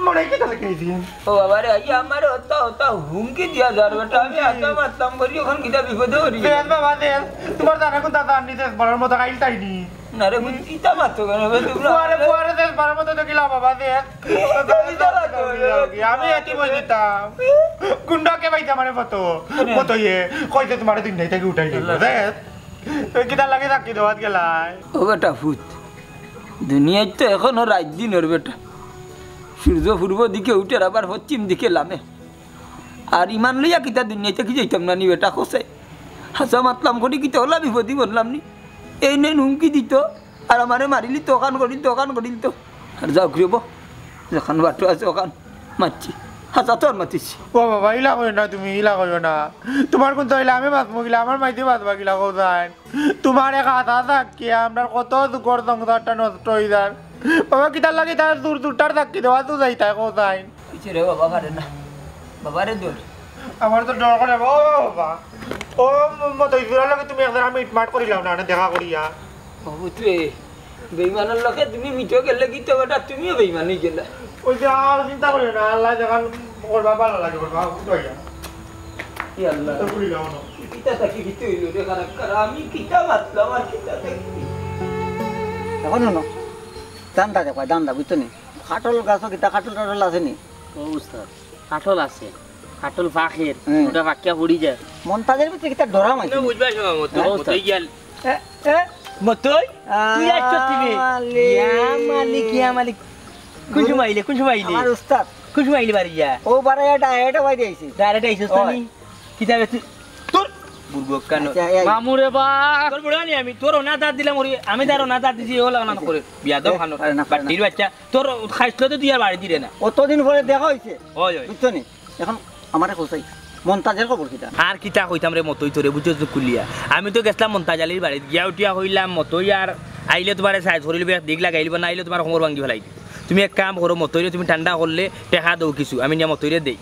মনে কি তাহলে কে দিন ও বাবা রে আই আমার ওটা ওটা হুমকি দিয়া যার বেটা আমি আতা মারতাম বলি ওখান কিটা বিপদে হরি দেন বাবা দেন তোমার দাদা কোন দাদা আনি দেশ বলার মতো কাইল তাইনি না রে বুঝ ইতা মারতো কেন বে তোমরা পুয়ারে দেশ বলার মতো দেখিলা বাবা দেন আমি এতি বলিতাম গুন্ডাকে পাইতা মানে মতো ইয়ে কইতে তোমার দিন নাই থেকে উঠাই দিল দেখ কিটা লাগে থাকি দেওয়াত গেলাই ও বেটা ভূত দুনিয়ায় তো এখনো রাত দিনের বেটা সূর্য পূর্ব দিকে উঠে আবার পশ্চিম দিকে লামে আর ইমান লইয়া কিতা দুনিয়াতে কি যাইতাম না নি বেটা খোসে হাসা মাতলাম করি কিতা হলা বিপদই বললাম নি এই নেই হুমকি দিত আর আমারে মারিলি দোকান করিল তো আর যাও ঘুরব যখন বাটো আছে ওখান মারছি হাসা তোর মাতিছি ও বাবা ইলা কইও না তুমি ইলা কইও না তোমার কোন তাইলে আমি বাঁচবো গিলা আমার মাইতে বাঁচবা গিলা কোথায় তোমার এক হাত থাকি আমরা কত দুঃখর সংসারটা নষ্ট হয়ে যায় বাবা কিতার লাগে তার দূরটার থাকি দেওয়া তো যাই তাই কোথায় কিছু রে বাবা পারে না বাবা রে দূর আমার তো ডর করে ও বাবা ও মতো ইসুরার লাগে তুমি একবার আমি ইটমাট করিলাম না দেখা করিয়া পুত্রে বেইমানের লোকে তুমি মিঠো গেলে কি তো বেটা তুমিও বেইমানি গেলে ওই যে আর চিন্তা করিও না আল্লাহ যখন করবা ভালো লাগে করবা উঠাইয়া কি আল্লাহ তো করিলাম না কিতা থাকি কি তুই রে কারা আমি কিতা মাতলাম আর কিতা থাকি এখন ন দান্দা দেখো দান্দা বুঝতো নি কাটল গাছ কিতা কাটল টাটল আছে নি ও উস্তাদ কাটল আছে কাটল ফাঁকের ওটা ফাঁকিয়া পড়ি যায় মন্তাজের ভিতরে কিতা ডরা মাইছে বুঝবা সময় মতই গেল মতই তুই আসছ তুমি ইয়া মালিক কোন সময় আইলে আমার উস্তাদ কোন সময় আইলে বাড়ি যা ও বারে ডাইরেক্ট বাইরে আইছে ডাইরেক্ট আইছস তুমি কিতাবে তুই তোর বুড়বক কেন মামুরে বা তোর বুড়া নি আমি তোর না দাঁত দিলাম আমি তার না দাঁত দিছি হলো না করে বিয়া দাও খানো বাটির বাচ্চা তোর খাইছলো তো তুই আর বাড়ি দিলে না অতদিন পরে দেখা হইছে ওই ওই বুঝতো নি এখন আমারে কোসাই মন্তাজের খবর কিতা আর কিতা কইতাম রে মতই তোরে বুঝছ কুলিয়া আমি তো গেছলাম মন্তাজালির বাড়িতে গিয়া উঠিয়া হইলাম মতই আর আইলে তোমার সাইজ ধরিলবে দিক লাগাইলিব না আইলে তোমার খবর ভাঙ্গি ফেলাই তুমি এক কাম করো মতইরে তুমি ঠান্ডা করলে টেকা দাও কিছু আমি নিয়ে মতইরে দেই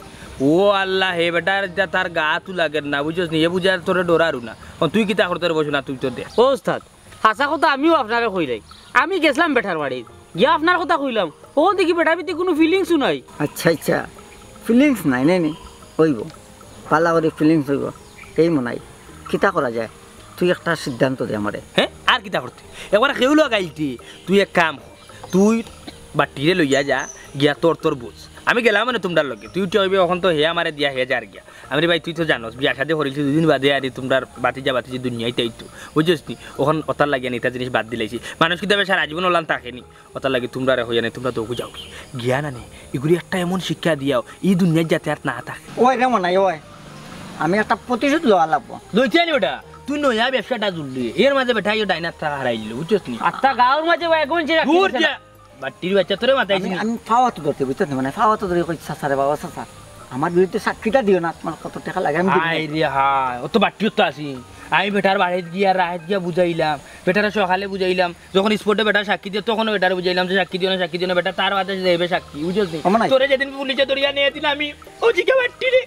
ও আল্লাহ হে বেটার তার গা তু লাগে না বুঝছ নি এ বুঝার তোরে ডরারু না তুই কিতা করতে বসো না তুই তো দে ও উস্তাদ হাসা কথা আমিও আপনারে কইলাই আমি গেছিলাম বেটার বাড়ি গিয়া আপনার কথা কইলাম ও দেখি বেটার ভিতরে কোনো ফিলিংসও নাই আচ্ছা ফিলিংস নাই নি হইব পালা করে ফিলিংস হইব এই মনাই কিতা করা যায় তুই একটা সিদ্ধান্ত দে আমারে হ্যাঁ আর কিতা করতে একবার খেউলো গাইলতি তুই এক কাম তুই বাটিরে লইয়া যা গিয়া তোর বুঝ আমি গেলাম মানে তোমরা লগে তুই তো হইবে এখন তো হে আমারে দিয়া হে যার গিয়া আমি ভাই তুই তো জানোস বিয়া শাদী করিছি 2 দিন বাদে আর তোমরা বাতিজা দুনিয়াইতেই তো বুঝছিস নি ওখান ওতার লাগিয়া নিতা জিনিস বাদ দিলাইছি মানুষ কিভাবে সারা জীবন ওলান থাকেনি ওতার লাগি তোমরা হইয়া নাই তোমরা তো যাও গিয়া না নে এগুলি একটা এমন শিক্ষা দিয়াও এই দুনিয়ার যাতে আর না থাকে ওই রে মনে হয় ওই আমি একটা প্রতিশোধ লওয়া লাগবো লইতে আনি ওটা তুই নয়া ব্যবসাটা জুড়লি এর মাঝে বেঠাই ডাইনার টাকা হারাই দিল বুঝছিস নি আত্মা গাঁর মাঝে এখন বাটির বাচ্চা তোরে মাথাইছি আমি ফাওয়া তো ধরতে বুঝতে মানে ফাওয়া তো ধরে কই সাসারে বাবা সাসা আমার বিরুদ্ধে সাক্ষীটা দিও না তোমার কত টাকা লাগে আমি আই রে হাই ও তো বাটিও তো আসি আমি বেটার বাড়িতে গিয়া রাত গিয়া বুঝাইলাম বেটারা সকালে বুঝাইলাম যখন স্পোর্টে বেটার সাক্ষী দিয়ে তখন বেটার বুঝাইলাম যে সাক্ষী দিও না বেটা তার বাদে দেবে সাক্ষী বুঝছিস নি তোরে যেদিন পুলিশে ধরিয়া নিয়ে দিন আমি ও জিকে বাটি রে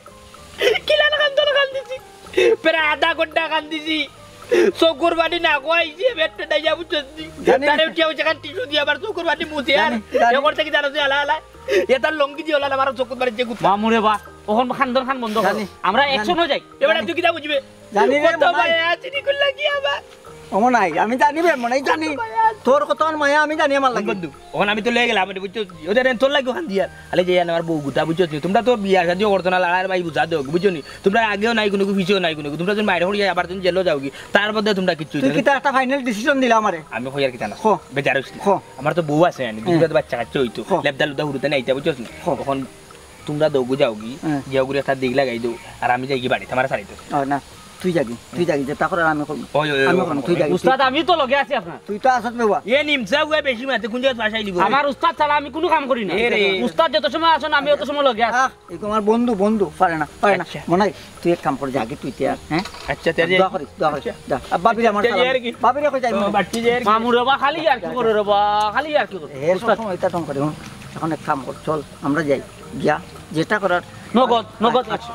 কিলান কান্দিছি প্রায় আধা ঘন্টা কান্দিছি চকুর বাড়ি না কইছে বেটটা ডাইয়া বুঝছিস নি তারে উঠিয়া ওখান টিস্যু দিয়ে আবার চকুর বাড়ি মুছে আর এ করতে কি জানো যে আলা এটা লঙ্গি দিয়ে আলা আমার চকুর বাড়ি যে গুত মামুরে বা ওখন খান্দন খান বন্ধ কর আমরা অ্যাকশন হয়ে যাই এবারে তুই কিটা বুঝবে জানি রে কত ভাই আছে নি কল লাগি আবার অমন নাই আমি জানি বে মনে জানি তোর কত মায়া আমি জানি আমার লাগে বন্ধু ওখান আমি তো লয়ে গেলাম আমি বুঝছো ওদের তোর লাগে ওখান দিয়া আলে যে আমার বউ গুতা বুঝছো তোমরা তো বিয়া শাদী করতো না লাগার ভাই বুঝা দেও বুঝছো নি তোমরা আগেও নাই কোনো পিছেও নাই কোনো তোমরা যখন বাইরে হয়ে আবার তুমি জেলও যাও কি তার মধ্যে তোমরা কিচ্ছু তুই কি একটা ফাইনাল ডিসিশন দিলা আমারে আমি কই আর কি জানা বেচার আমার তো বউ আছে আমি দুটো বাচ্চা কাচ্চা হইতো লেপদা লুদা হুরুতে নাইতা বুঝছো নি তখন তোমরা দৌগু যাও কি জিয়াগুড়ি একটা দিক লাগাই দাও আর আমি যাই কি বাড়ি তোমার সারিতে না তুই যাবি যে তারপর আমি করব আমি করব তুই যাবি উস্তাদ আমি তো লগে আছি আপনার তুই তো আসত বেবা এ নিমসা ওয়ে বেশি মাতে কোন জায়গা ভাষাই দিব আমার উস্তাদ ছাড়া আমি কোনো কাম করি না উস্তাদ যত সময় আসেন আমি তত সময় লগে আছি এই আমার বন্ধু পারে না মনে তুই এক কাম কর যাগে তুই তে হ্যাঁ আচ্ছা তে দোয়া করিস দা বাবির আমার বাবির কই যাই বাটি যে মামু রে বা খালি আর কি করে রে বা খালি আর কি করে উস্তাদ এটা টং করে এখন এক কাম কর চল আমরা যাই গিয়া যেটা করার নগদ আছে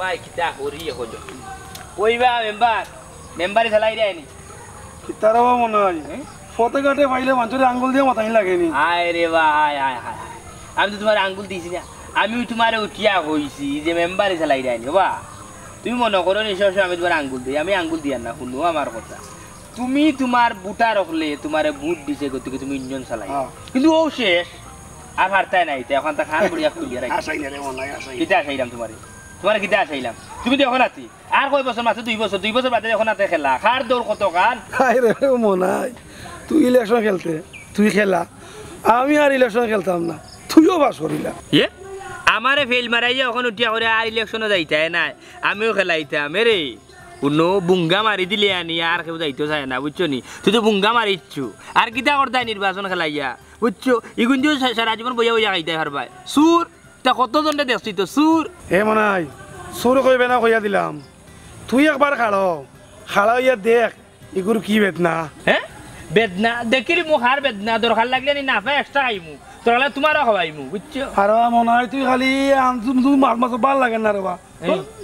ভাই কিটা করি হজো ওইবা মেম্বারে চালাই দেয়নি কিতারাও মনে হয় ফতে কাটে পাইলে মানুষের আঙ্গুল দিয়ে মাথায় লাগেনি আয় রে ভাই আমি তো তোমার আঙ্গুল দিয়েছি না আমি তোমার উঠিয়া হইছি যে মেম্বারে চালাই দেয়নি বা তুমি মনে করো নিশ্চয় আমি তোমার আঙ্গুল দিই আমি আঙ্গুল দিয়ার না শুনো আমার কথা তুমি তোমার বুটা রাখলে তোমার বুট দিছে গতিকে তুমি ইঞ্জন চালাই কিন্তু ও শেষ আর হারতাই নাই এখন তা খান বড়িয়া খুলিয়া রাখি কিতা আসাইলাম তোমার কিতা আসাইলাম তুমি দেখো নাতি আর কয় বছর মাত্র 2 বছর বাদে দেখো নাতে খেলা খার দৌড় কত কান রে মনাই তুই ইলেকশন খেলতে তুই খেলা আমি আর ইলেকশন খেলতাম না তুইও বাস করিলা আমারে ফেল মারাইয়া এখন উঠিয়া করে আর ইলেকশনে যাইতাই না আমিও খেলাইতাম রে কোনো বুঙ্গা মারি দিলে আনি আর কেউ যাইতো চায় না বুঝছো নি তুই তো বুঙ্গা মারিচ্ছু আর কিতা করতাই নির্বাচন খেলাইয়া বুঝছো ইগুন যে সারা জীবন বইয়া খাইতাই পারবাই সুর তা কতজনটা দেখছি তো সুর মনে হয় সুর কইবে না কইয়া দিলাম তুই একবার খাড়া হইয়া দেখ এগুলো কি বেদনা বেদনা দেখিলি মোক হার বেদনা দরকার লাগলে নি না পাই এক্সট্রা খাইমু তোরা তোমারও খাওয়াইমু বুঝছো আর মনে হয় তুই খালি তুই মাছ ভাল লাগে না রে বা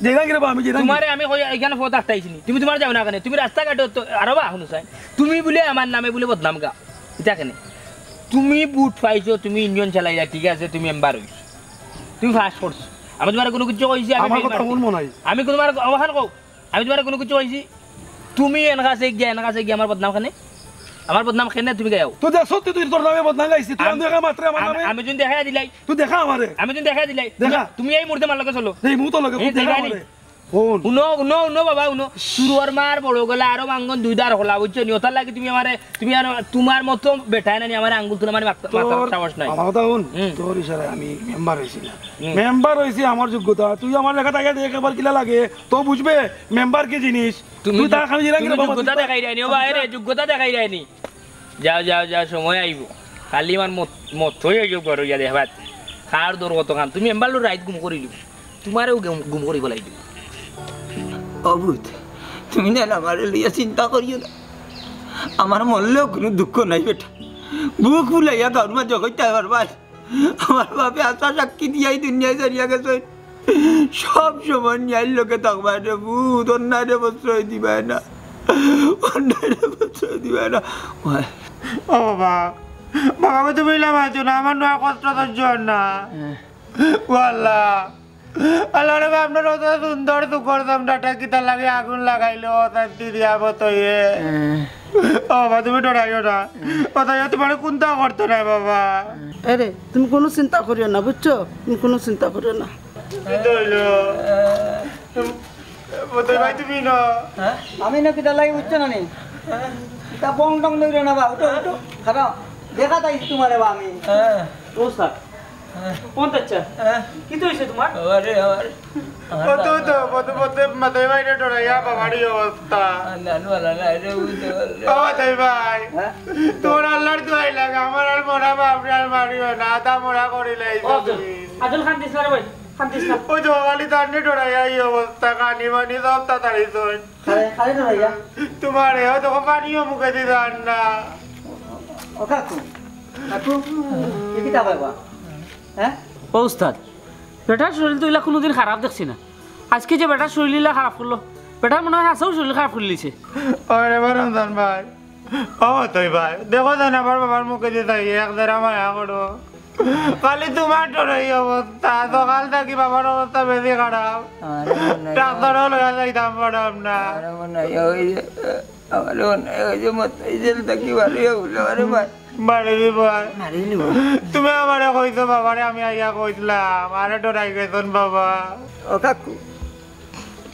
দেখা গেলে আমি তোমারে আমি এখানে ফটো আটটাইছি তুমি তোমার যাও না কেন তুমি রাস্তাঘাটে আরো বা শুনো চাই তুমি বলে আমার নামে বলে বদনাম গা এটা কেন তুমি বুট পাইছো তুমি ইঞ্জিন চালাইলা ঠিক আছে তুমি মেম্বার হইছো তুমি ফাস্ট করছো আমি তোমার কোনো কিছু কইছি আমি তোমার অবহান কও আমি তোমার কোনো কিছু কইছি তুমি এনকাছে গিয়া আমার বদনাম খানে আমার বদনাম খানে তুমি গাও তুই দেখ সত্যি তুই তোর নামে বদনাম গাইছিস তুই দেখা মাত্র আমার নামে আমি যদি দেখা দিলাই তুই দেখা আমারে আমি যদি দেখা দিলাই দেখা তুমি এই মুহূর্তে মার লগে চলো এই মুহূর্তে লগে দেখা আমারে উনো বাবা উনো সুরর মার বড় গলা আরো মাঙ্গন দুইদার হলা বুঝছো নি ওটার লাগি তুমি আমারে তুমি আর তোমার মতো বেটায় না আমার আঙ্গুল তুলে মানে মাথা সাহস নাই আমার কথা শুন তোর ইশারায় আমি মেম্বার হইছি আমার যোগ্যতা তুই আমার লেখা থাকে দেখ একবার কিলা লাগে তো বুঝবে মেম্বার কি জিনিস তুই তা খালি জিরা কিনা যোগ্যতা দেখাই রাইনি ও বাইরে যোগ্যতা দেখাই রাইনি যাও সময় আইব খালি আমার মত হয়ে যাও করো ইয়া দেখবাত খার দর কত খান তুমি মেম্বার রাইট গুম করিলি তোমারও গুম করিব লাগিব অবুধ তুমি না আমার লিয়া চিন্তা করিও না আমার মরলেও কোনো দুঃখ নাই বেটা বুক ফুলাইয়া ঘর জগৎটা পারবার আমার বাপে আশা সাক্ষী দিয়াই দুনিয়ায় চারিয়া গেছে সব সময় ন্যায়ের লোকে থাকবা রে বুধ অন্যায় প্রশ্রয় দিবে না ও বাবা বাবা তুমি লামাইছো না আমার নয় কষ্ট ধৈর্য না আল্লাহ আল্লাহ রে আপনার অত সুন্দর দুঃখর দামটা কিতা লাগে আগুন লাগাইলো অশান্তি দিয়া বতয়ে ও বাবা তুমি ডরাইও না কথা তোমার কোনটা করতো না বাবা আরে তুমি কোনো চিন্তা করিও না বুঝছো তুমি কোনো চিন্তা করিও না ভাই তুমি না আমি না কিটা লাগে বুঝছো না নি তা বং টং ধরে না বা উঠো উঠো খারাপ দেখা তাই তোমারে বা আমি ওস্তাদ কোন আচ্ছা কি তো হইছে তোমার আরে আরে মাথায় বাইরে ডরাইয়া বাবারই অবস্থা নানওয়ালা না রে বুঝতে পারলে ও তাই ভাই তোর আল্লাহর দোয়াই লাগে আমার আর মরা বাপরে আর মারিও না তা মরা করিলাই আদল খান দিস না রে ভাই খান দিস না ওই জগালি তান্নে ডরাইয়া এই অবস্থা কানি মানি সব তাড়াতাড়ি শোন খারে খারে তো ভাইয়া তোমার এও তো পানিও মুখে দিদান না ও কাকু কাকু কি তা বাবা হ্যাঁ ও উস্তাদ বেটার শরীর তো এলা কোনোদিন খারাপ দেখছি না আজকে যে বেটার শরীর খারাপ করলো বেটার মনে হয় আসাও শরীর খারাপ করে লিছে আরে রমজান ভাই ও তুই ভাই দেখো জান আমার বাবার মুখে দিতে এক দেড় মায়া করো খালি তোমার তোর এই অবস্থা সকাল থাকি বাবার অবস্থা বেশি খারাপ ডাক্তারও লয়া যাইতাম পারলাম না বাড়ি ভাই তুমি আমারে কইছো বাবারে আমি আইয়া কইছিলাম আরে ডরাই গেছন বাবা ও কাকু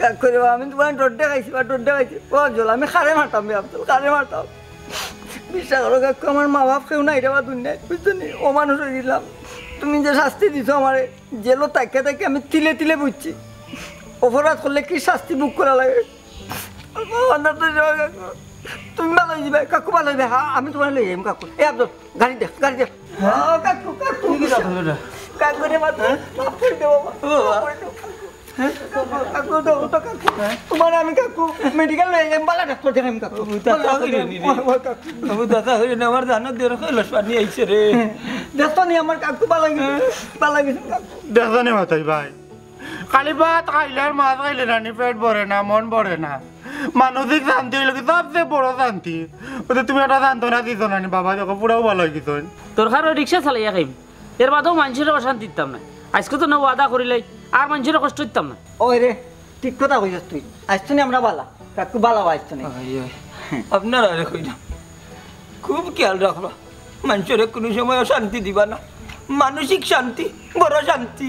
কাকু রে আমি তোমার ডোড্ডে খাইছি বা ডোড্ডে খাইছি ও জল আমি খারে মারতাম আব্দুল খারে মারতাম বিশ্বাস করো কাকু আমার মা বাপ কেউ নাই রে বা দুনিয়ায় বুঝছো নি ও মানুষ হয়ে দিলাম তুমি যে শাস্তি দিছো আমারে জেলো তাকে তাকে আমি তিলে তিলে বুঝছি অপরাধ করলে কি শাস্তি বুক করা লাগে তুমি ভালো যাবে কাকু ভালো যাবে হ্যাঁ আমি তোমার লই যাই কাকু এ আব্দুল গাড়ি দে কাকু কাকু কি কথা হলো কাকু রে মাত্র মাফ করে দেবো কাকু তো কাকু তোমার আমি কাকু মেডিকেল লই যাই বালা ডাক্তার দেখাম কাকু দাদা হইরে না আমার জানো দের কইলস পানি আইছে রে দেখতো নি আমার কাকু ভালো গেছে কাকু দেখো নি মাথায় ভাই খালি ভাত খাইলে আর মাছ খাইলে না পেট ভরে না মন ভরে না মানসিক শান্তি হইল কি সবচেয়ে বড় শান্তি ওদের তুমি একটা শান্তনা দিছ না বাবা দেখো পুরাও ভালো হয়ে গেছ তোর খারো রিক্সা চালাইয়া খাইম এর বাদেও মানুষের অশান্তি দিতাম না আজকে তো না ওয়াদা করিলাই আর মানুষের কষ্ট দিতাম না ওই রে ঠিক কথা কইছিস তুই আসতো নি আমরা বালা কাকু বালা আসতো নি আপনারা রে কইনা খুব খেয়াল রাখবা মানুষের কোনো সময় শান্তি দিবা না মানসিক শান্তি বড় শান্তি